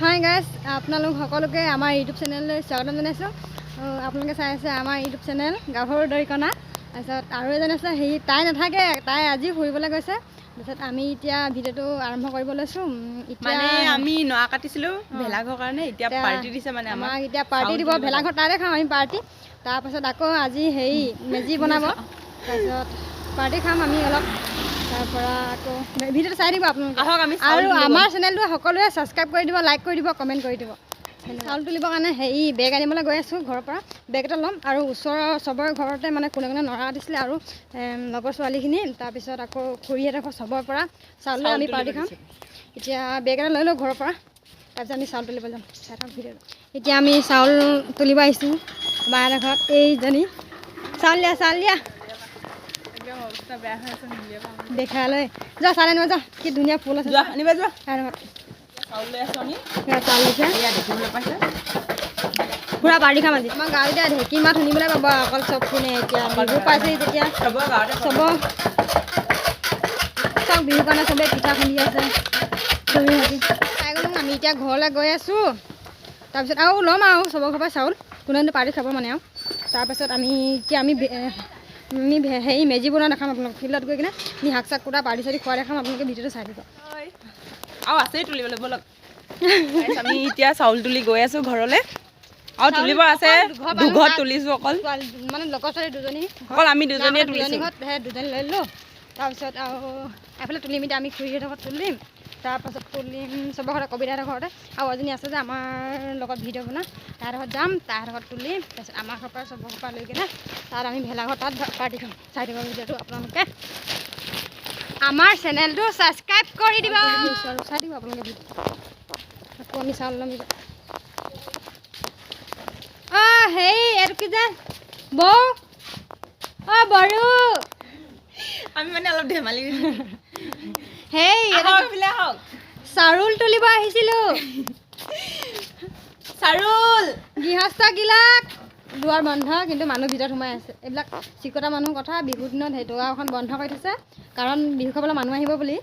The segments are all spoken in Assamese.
হাই গাইজ, আপোনালোক সকলোকে আমাৰ ইউটিউব চেনেললৈ স্বাগতম জনাইছোঁ। আপোনালোকে চাই আছে আমাৰ ইউটিউব চেনেল গাভৰু দৰিকণা। তাৰপিছত আৰু এজন আছে, তাই নাথাকে, তাই আজি ফুৰিবলৈ গৈছে। তাৰপিছত আমি এতিয়া ভিডিঅ'টো আৰম্ভ কৰিব লৈছোঁ। মানে আমি নৰা কাটিছিলোঁ ভেলাঘৰ কাৰণে, এতিয়া পাৰ্টি দিছে। মানে আমাক এতিয়া পাৰ্টি দিব, ভেলাঘৰ তাতে খাওঁ আমি পাৰ্টি। তাৰপাছত আকৌ আজি মেজি বনাব, তাৰপিছত পাৰ্টি খাম আমি অলপ। তাৰপৰা আকৌ ভিডিঅ'টো চাই দিব আপোনালোকে। আৰু আমাৰ চেনেলটো সকলোৱে ছাবস্ক্ৰাইব কৰি দিব, লাইক কৰি দিব, কমেণ্ট কৰি দিব। চাউল তুলিবৰ কাৰণে বেগ আনিবলৈ গৈ আছোঁ ঘৰৰ পৰা। বেগ এটা ল'ম আৰু ওচৰৰ চবৰে ঘৰতে মানে কোনে কোনে নৰা কাটিছিলে আৰু লগৰ ছোৱালীখিনি, তাৰপিছত আকৌ খুৰীহঁতৰ চবৰে পৰা চাউল লৈ আমি পাৰ্টি খাম। এতিয়া বেগ এটা লৈ লওঁ ঘৰৰ পৰা, তাৰপিছত আমি চাউল তুলিব যাম। চাই থাকক ভিডিঅ'টো। এতিয়া আমি চাউল তুলিব আহিছোঁ মাহঁতৰ ঘৰত। এইজনী চাউল দিয়া অৱস্থা বেয়া হৈ আছে, দেখাই লৈ যোৱা চাই আনিব যা, কি ধুনীয়া ফুল আছে। আনিবা যোৱা। চাউল লৈ আছোঁ আমি, চাউল দিছে দেখিবলৈ পাইছে। পুৰা পাৰ্টি খাম আজি। আমাৰ গাঁৱত এতিয়া ঢেঁকী মাত শুনিবলৈ পাব, অকল চব শুনে। এতিয়া বিহু পাইছেহি যেতিয়া চব বিহু কাৰণে চবেই পিঠা খুন্দি আছে। চাই গ'লো আমি এতিয়া ঘৰলৈ গৈ আছোঁ। তাৰপিছত আৰু ল'ম আৰু চবৰ ঘৰৰ পৰা চাউল, কোনে পাৰ্টি খাব মানে আৰু। তাৰপাছত আমি মেজি বনোৱা দেখাম আপোনালোক। ফিল্ডত গৈ কিনে আমি শাক চাক কুটা পাৰ্টি চাৰ্টি খোৱা দেখাম। আপোনালোকে ভিডিঅ'টো চাই দিব। আৰু আছেই তুলিবলৈ, ব'লক। আমি এতিয়া চাউল তুলি গৈ আছোঁ ঘৰলৈ। আৰু তুলিব আছে, দুঘৰত তুলিছোঁ অকল, মানে লগৰ ছোৱালী দুজনী, অকল আমি দুজনীয়ে তুলিছোঁ। দুজনী লৈ ল'লোঁ। তাৰপিছত আৰু এফালে তুলিম, এতিয়া আমি খুৰীহঁতৰ ঘৰত তুলিম। তাৰপাছত তুলিম চবৰ ঘৰতে, কবিতাহঁতৰ ঘৰতে। আৰু এজনী আছে যে আমাৰ লগত ভিডিঅ' বনোৱা, তাইৰ ঘৰত যাম, তাইৰ ঘৰত তুলিম। তাৰপিছত আমাৰ ঘৰৰ পৰা চবৰ ঘৰৰ পৰা লৈ কিনে তাত আমি ভেলাঘৰ, তাত পাৰ্টি খাম। চাই দিব ভিডিঅ'টো আপোনালোকে। আমাৰ চেনেলটো ছাবস্ক্ৰাইব কৰি দিব, চাই দিব আপোনালোকে ভিডিঅ'। আকৌ আমি চাউল ল'ম। এইটো কি যে বৌ, বড়ো, আমি মানে অলপ ধেমালি চাউল তুলিব আহিছিলোঁ। চাৰুল গৃহস্থগিলাক দুৱাৰ বন্ধ, কিন্তু মানুহ ভিতৰত সোমাই আছে। এইবিলাক চিকটা মানুহ কথা। বিহুৰ দিনত সেই দুৱাৰখন বন্ধ কৰি থৈছে, কাৰণ বিহু খাবলৈ মানুহ আহিব বুলি।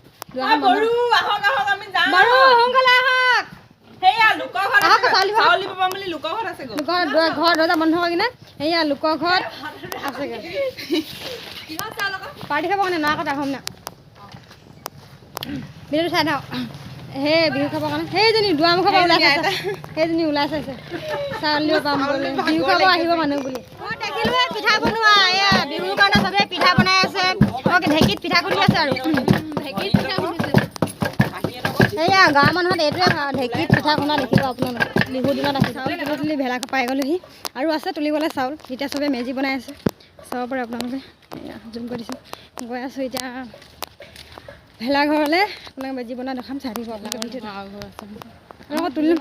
সোনকালে আহক। সেয়া লোকৰ ঘৰত বুলি লোকৰ ঘৰত আছে, ঘৰ দৰ্জা বন্ধ কৰি কিনে সেয়া লোকৰ ঘৰত আছেগৈ। পাৰ্টি খাব কাৰণে নৰা কটা হ'ম না। ভিডিঅ'টো চাই থাকক। বিহু খাবৰ কাৰণে সেইজনী দুৱাৰমুখৰ পৰা ওলাই আছে, সেইজনী ওলাই চাইছে চাউল দিব পাম বুলি, বিহু খাব আহিব মানুহ বুলি। মই দেখিলোঁ পিঠা বনোৱা, এয়া বিহুৰ কাৰণে চবেই পিঠা বনাই আছে। ঢেঁকীত পিঠা খুন্দি আছে আৰু সেয়া গাঁৱৰ মানুহত এইটোৱে ঢেঁকীত পিঠা খুন্দা দেখিব আপোনালোকে। বিহুৰ দিনত আছে চাউল তুলি ভেলাঘৰ পাই গ'লোহি, আৰু আছে তুলিবলৈ চাউল। এতিয়া চবেই মেজি বনাই আছে, চাব পাৰে আপোনালোকে। জুম কৰি দিছোঁ, গৈ আছোঁ এতিয়া ভেলাঘৰলৈ। আপোনালোকে মেজি বনাই দেখাম, চাই থাকিব আপোনালোকে। তুলিম।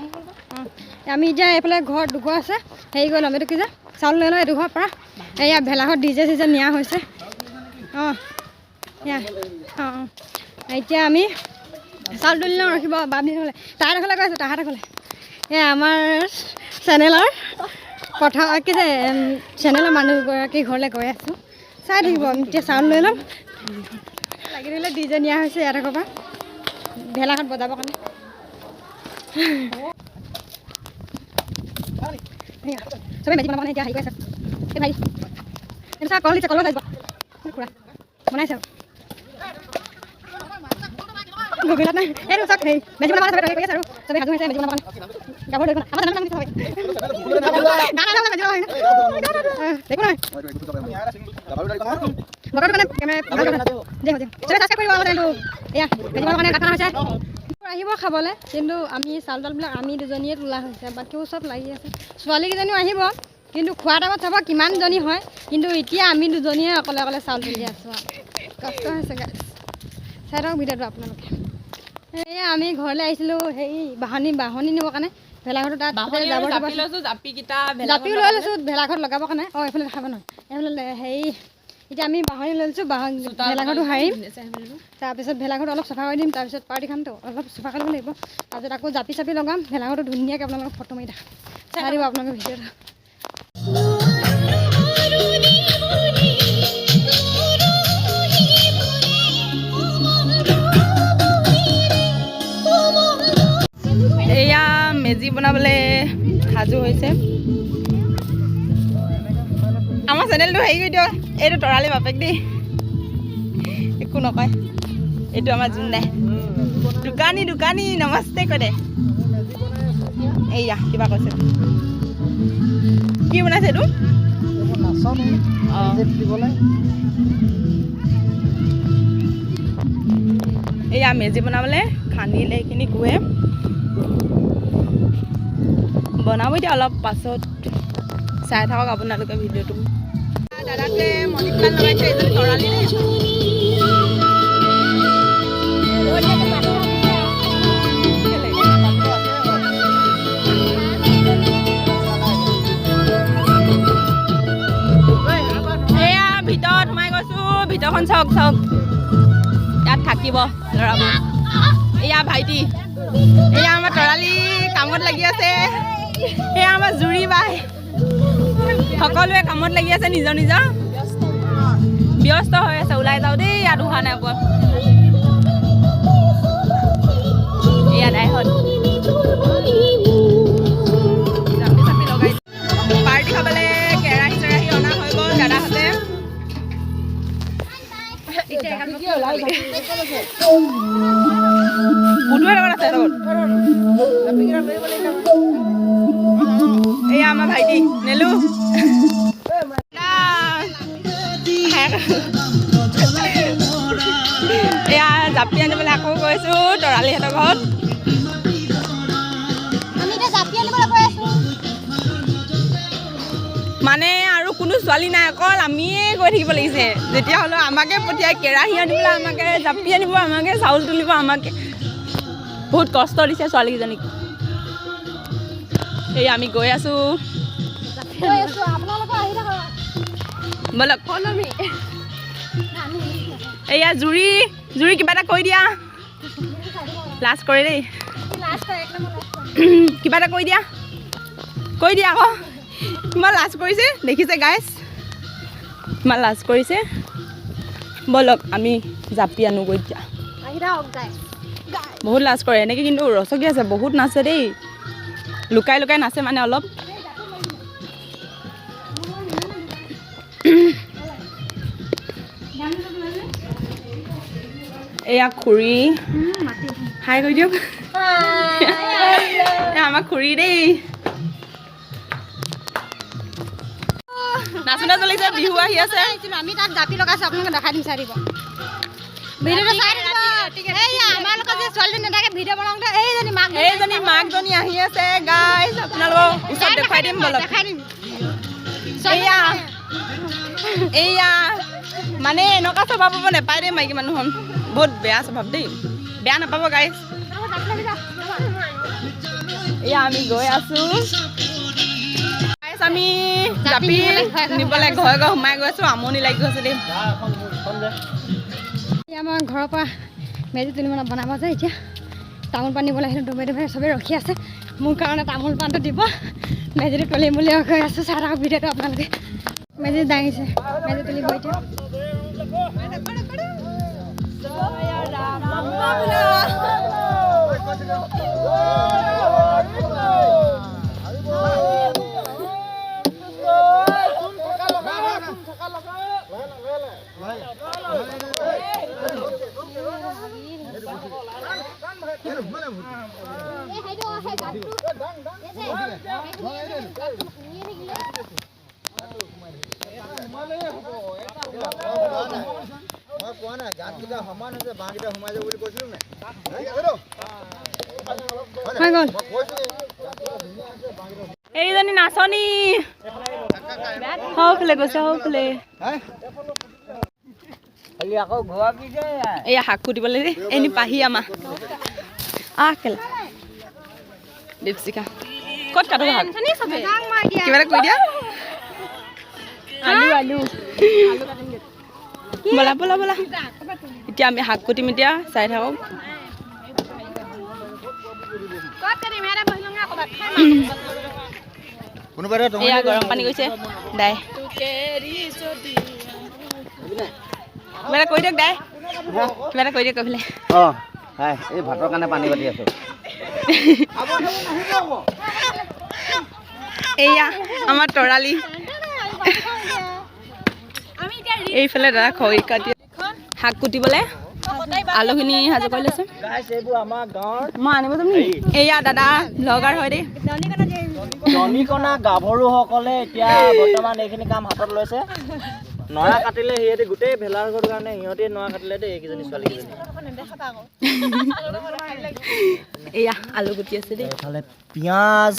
আমি এতিয়া এইফালে ঘৰ দুঘৰ আছে, কৰি ল'ম। এইটো কি যে চাউল লৈ লওঁ এইটো ঘৰৰ পৰা। এয়া ভেলাঘৰ ডিজে চিজে নিয়া হৈছে। এতিয়া আমি চাউল তুলি লওঁ, ৰখিব বামদিন হ'লে। তাইৰ ঘৰলৈ গৈ আছোঁ, তাহাঁতৰ ঘৰলৈ। আমাৰ চেনেলৰ কি যে চেনেলৰ মানুহগৰাকী ঘৰলৈ গৈ আছোঁ, চাই থাকিব। আমি এতিয়া চাউল লৈ ল'ম। লাগি দিলে ডিজে নিয়া হৈছে ইয়াত ঘৰৰ পৰা ভেলাঘৰত বজাবৰ কাৰণে। চবেই মেজি বনাব এতিয়া হেৰি কৰি আছে। এই ভাই এইটো চা, কল দিছে, কলৰ চাইজ খুৰা বনাইছে আৰু গভীৰত নাই। এইটো চাওক, মেজি বনাব চবেই কৰি আছে আৰু চবেই সাজু হৈছে মেজি বনাব কাৰণে। গাভৰু দেখোন আমাৰ মেজি বনাব দেখো নহয় বতৰটো মানে এয়া মেজি বনাবৰ কাৰণে কাটা হৈছে। আহিব খাবলৈ, কিন্তু আমি চাউল তাউলবিলাক আমি দুজনীয়ে তোলা হৈছে, বাকীও চব লাগি আছে। ছোৱালীকেইজনীও আহিব, কিন্তু খোৱা টাইমত চাব কিমানজনী হয়। কিন্তু এতিয়া আমি দুজনীয়ে অকলে অকলে চাউল তুলি আছোঁ আৰু কষ্ট হৈছে গাইছ। চাই থাকক ভিডিঅ'টো আপোনালোকে। সেয়া আমি ঘৰলৈ আহিছিলোঁ বাহনি নিবৰ কাৰণে। ভেলাঘৰটো তাত জাপিও লৈ লৈছোঁ ভেলাঘৰত লগাবৰ কাৰণে। এইফালে দেখাব নহয়, এইফালে এতিয়া আমি বাহনি লৈ লৈছোঁ, ভেলাঘৰটো সাৰিম। তাৰপিছত ভেলাঘৰটো অলপ চাফা কৰি দিম, তাৰপিছত পাৰ্টি খামতো অলপ চাফা কৰিব লাগিব। তাৰপিছত আকৌ জাপি চাপি লগাম, ভেলাঘৰটো ধুনীয়াকৈ আপোনালোকক ফটো মাৰি দেখাম। চাই দিব আপোনালোকে ভিডিঅ'টো। এয়া মেজি বনাবলৈ সাজু হৈছে। আমাৰ চেনেলটো হেৰি কৰি দিয়ক, এইটো তৰালি বাপেক দেই, একো নকয়। এইটো আমাৰ জোনদাই দোকানী দোকানী নমস্তে কৈ দে। এইয়া কিবা কৈছে, কি বনাইছে এইটো? এইয়া মেজি বনাবলৈ খান্দিলে এইখিনি কুৱে বনাব এতিয়া অলপ পাছত, চাই থাকক আপোনালোকে ভিডিঅ'টো। দাদাটোৱে মণি প্লান লগাইছে, এইজনী তৰালি দেই। এয়া ভিতৰত সোমাই গৈছোঁ, ভিতৰখন চাওক চাওক, ইয়াত থাকিব ল'ৰাবোৰ। এয়া ভাইটি, এয়া আমাৰ তৰালি কামত লাগি আছে। এয়া আমাৰ জুৰি বাই, সকলোৱে কামত লাগি আছে, নিজৰ নিজৰ ব্যস্ত হৈ আছে। ওলাই যাওঁ দেই, ইয়াত হোৱা নাই পোৱা। এয়া দাইহঁত চাপি লগাই পাৰ্টি খাবলৈ কেৰাহী চেৰাহী অনা হৈ গ'ল দাদাহঁতে। বুধুৱে লগত আছে লগত। এয়া আমাৰ ভাইটি নেলু। এয়া জাপি আনিবলৈ আকৌ গৈছোঁ তৰালিহঁতৰ ঘৰত। মানে আৰু কোনো ছোৱালী নাই, অকল আমিয়ে গৈ থাকিব লাগিছে। যেতিয়া হ'লেও আমাকে পঠিয়াই, কেৰাহী আনিবলৈ আমাকে, জাপি আনিব আমাকে, চাউল তুলিব আমাকে। বহুত কষ্ট দিছে ছোৱালীকেইজনীক। এই আমি গৈ আছোঁ, বলক। এয়া জুৰি, জুৰি কিবা এটা কৈ দিয়া, লাজ কৰে দেই। কিবা এটা কৈ দিয়া, কৈ দিয়া আকৌ। ইমান লাজ কৰিছে, দেখিছে গাইছ, ইমান লাজ কৰিছে। বলক আমি জাপি আনোগৈ এতিয়া। বহুত লাজ কৰে এনেকৈ, কিন্তু ৰচকী আছে, বহুত নাচে দেই, লুকাই লুকাই নাচে মানে অলপ। এয়া খুৰী, হাই কৰি দিয়ক। আমাৰ খুৰী দেই, নাচোনা চলিছে, বিহু আহি আছে। আমি তাত জাপি লগাইছোঁ, আপোনালোকে দেখাই দিম, চাই দিব ভিডিঅ'টো চাই দিব। আমাৰ লগত যে ছোৱালীজনী নাথাকে ভিডিঅ' বনাওঁতে, এইজনী মাকজনী আহি আছে গাইছ, আপোনালোকক ওচৰত দেখুৱাই দিম বলক। এয়া এয়া মানে এনেকুৱা স্বভাৱ হ'ব নাপায় দেই মাইকী মানুহৰ, বহুত বেয়া স্বভাৱ দেই, বেয়া নাপাব গাইছ। এয়া আমি গৈ আছোঁ, আমি জাপি নিবলৈ ঘৰে ঘৰে সোমাই গৈ আছোঁ। আমনি লাগি গৈছে দেই। আমাৰ ঘৰৰ পৰা মেজি তুলি বনাব যায়। এতিয়া তামোল পাণ নিবলৈ আহিলোঁ, ডুবাই ডুবাই চবেই ৰখি আছে মোৰ কাৰণে। তামোল পাণটো দিব, মেজিটো তুলিম বুলি গৈ আছোঁ। চাই থাকক ভিডিঅ'টো আপোনালোকে। মেজি দাঙিছে, মেজি তুলিব এতিয়া। এইজনী নাচনী সৌফালে গৈছে, সৌফালে। এয়া শাক কুটিবলৈ দেই, এনে পাহি আমাৰ কেলা দীপশিখা ক'ত কাটো শাক, কিবা এটা কৈ দিয়া। আলু আলু বলা বলা বলা। এতিয়া আমি শাক কুটিম, এতিয়া চাই থাকক। এয়া গৰম পানী গৈছে দাই, কিবা এটা কৈ দিয়ক দাই, কিবা এটা কৈ দিয়ক কৈ পেলাই। এই ভাতৰ কাৰণে পানী পাতি আছো। এয়া আমাৰ তৰালি এইফালে দাদা খৰি কাটি শাক কুটিবলৈ আলুখিনি সাজু কৰি লৈছে মই আনিব যাম নেকি এয়া দাদা ব্লগাৰ হয় দেই জনিকণা গাভৰুসকলে এতিয়া বৰ্তমান এইখিনি কাম হাতত লৈছে নৰা কাটিলে সিহঁতে গোটেই ভেলাৰ ঘৰৰ কাৰণে সিহঁতে নৰা কাটিলে দেই এইকেইজনী ছোৱালীকেইজনী এয়া আলু গুটি আছে দেই এইফালে পিঁয়াজ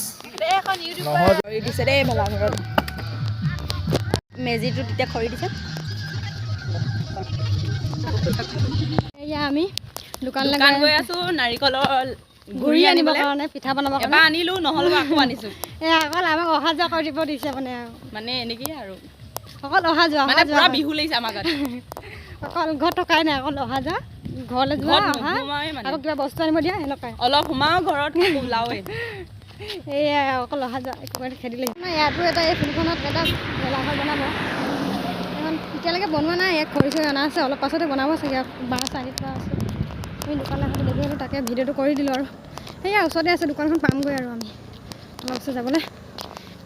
খৰি দিছে দেই ভেলা ঘৰত মেজিটো তেতিয়া খৰি দিছে এয়া আমি দোকান গৈ আছো নাৰিকলৰ গুৰি আনিবৰ কাৰণে পিঠা বনাবৰ কাৰণে এবাৰ আনিলো নহ'লে আকৌ আনিছো এয়া অকল আমাক অহা যোৱা কৰি দিব দিছে মানে এনেকৈ আৰু অকল অহা যোৱা মানে পুৰা বিহু লাগিছে আমাৰ গাত অকল ঘৰত টকাই নাই অকল অহা যোৱা ঘৰলৈ যোৱা অহা আকৌ কিবা বস্তু আনিব দিয়া সেনেকুৱাই অলপ সোমাও ঘৰত ওলাওৱে এয়া অকল অহা যোৱা একো খেদি লাগিছে ইয়াতো এটা এই ফিল্ডখনত এটা ভেলাঘৰ বনাব এখন এতিয়ালৈকে বনোৱা নাই ইয়াক খৰি চৰি অনা আছে অলপ পাছতে বনাব চাগে বাঁহ চাহি থোৱা আছে আমি দোকানৰ হাতত দেখি হ'লোঁ তাকে ভিডিঅ'টো কৰি দিলোঁ আৰু সেয়া ওচৰতে আছে দোকানখন পামগৈ আৰু আমি অলপ ওচৰত যাবলৈ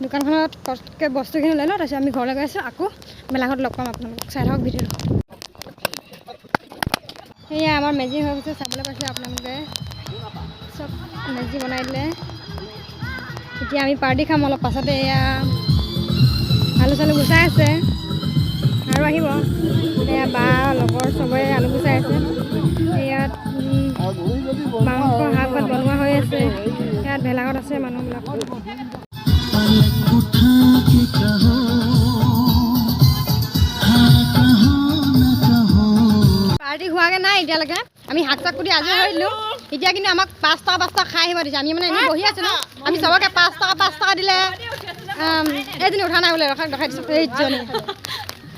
দোকানখনত পটকৈ বস্তুখিনি লৈ লওঁ তাৰপিছত আমি ঘৰলৈ গৈ আছোঁ আকৌ মেলাঘৰত লগ পাম আপোনালোকক চাই থাকক ভিডিঅ'টো সেয়া আমাৰ মেজি হৈ গৈছে চাবলৈ পাইছে আপোনালোকে চব মেজি বনাই দিলে এতিয়া আমি পাৰ্টি খাম অলপ পাছতে এয়া আলু চালু গুচাই আছে আৰু আহিব এয়া বা লগৰ চবৰে আলু গুচাই আছে ইয়াত মাংস শাক ভাত বনোৱা হৈ আছে ইয়াত ভেলাঘৰত আছে মানুহবিলাক পাৰ্টি হোৱাগৈ নাই এতিয়ালৈকে আমি শাক চাক কুটি আজৰি হৈ দিলোঁ এতিয়া কিন্তু আমাক 5 টকা খাই আহিব দিছে আমি মানে এনেই বহি আছোঁ ন আমি চবকে 5 টকা দিলে এইজনী উঠা নাই বোলে ৰখাক দেখাই দিছোঁ এইজনী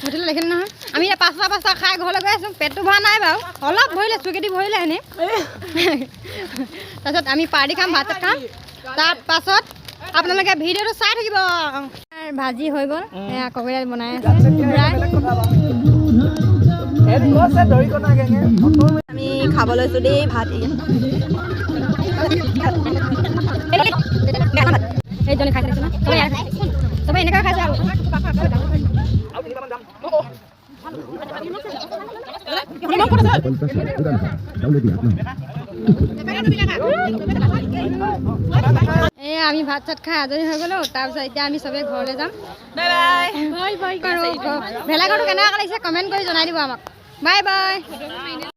উঠিলে দেখিলে নহয় আমি এতিয়া 5 টকা খাই ঘৰলৈ গৈ আছোঁ পেটটো ভৰা নাই বাৰু অলপ ভৰিলে চুকেদি ভৰিলে এনেই তাৰপিছত আমি পাৰ্টি খাম ভাত খাম তাৰপাছত আপোনালোকে ভিডিঅ'টো চাই থাকিব ভাজি হৈ গ'ল এয়া ককৰিয়াত বনাই আছে আমি খাব লৈছোঁ দেই ভাত এইজনী খাই থাকিছে ন চবেই এনেকৈ খাইছে আৰু এয়া আমি ভাত চাত খাই আজৰি হৈ গ'লো তাৰপিছত এতিয়া আমি চবেই ঘৰলৈ যাম বাই বাই ভেলাঘৰটো কেনেকুৱা লাগিছে কমেণ্ট কৰি জনাই দিব আমাক বাই বাই